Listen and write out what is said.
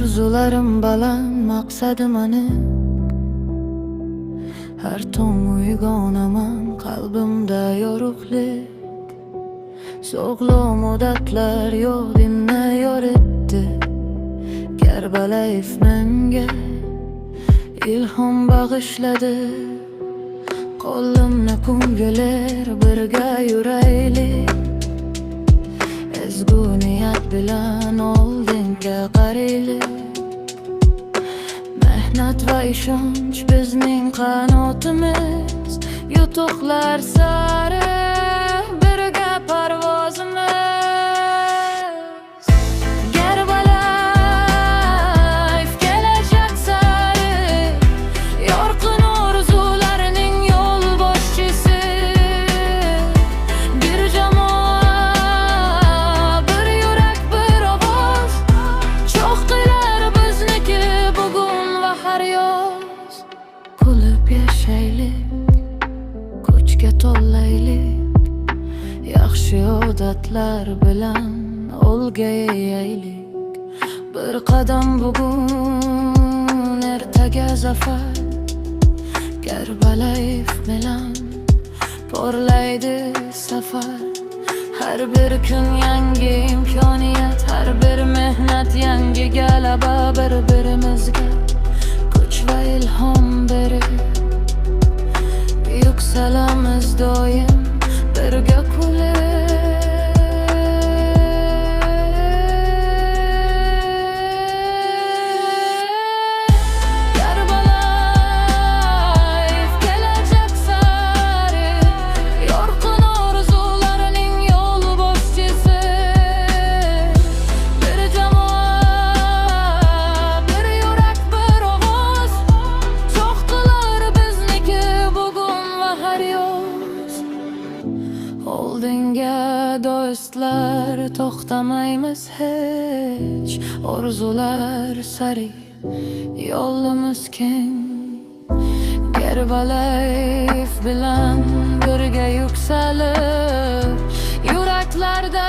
Orzularim baland, maqsadim aniq. Har tong uyg'onaman, qalbimda yorug'lik. So'g'lom odatlar yodimni yoritdi. Karbalayev menga ilhom bag'ishladi. Qo'limni ko'ngilir birga yuraylik. Ezgu niyat bilan oldinga qaraylik. Mehnat va ishonch bizning qanotimiz. Yutuqlar sari birga parvozimiz. Karbalayev kelajak sari yorqin orzularning yo'l boshchisi. Bir jamoa, bir yurak, bir ovoz. Cho'qqilar bizniki bugun va har yoz. Kulib yashaylik, kuchga to'laylik. Yaxshi odatlar bilan olga yeyaylik. Bir qadam bugun, ertaga zafar. Karbalayev bilan porlaydi safar. Har bir kun yangi imkoniyat, har bir mehnat yangi g'alaba. Bir-birimizga kuch va ilhom berib yuksalamiz doim birga kulib. Karbalayev kelajak sari yorqin orzularning yo'l boshchisi. Bir jamoa, bir yurak, bir ovoz. Cho'qqilar bizniki bugun va har yoz. Oldinga do'stlar, to'xtamaymiz hech. Orzular sari yo'limiz keng. Karbalayev bilan birga yuksalib, yuraklarda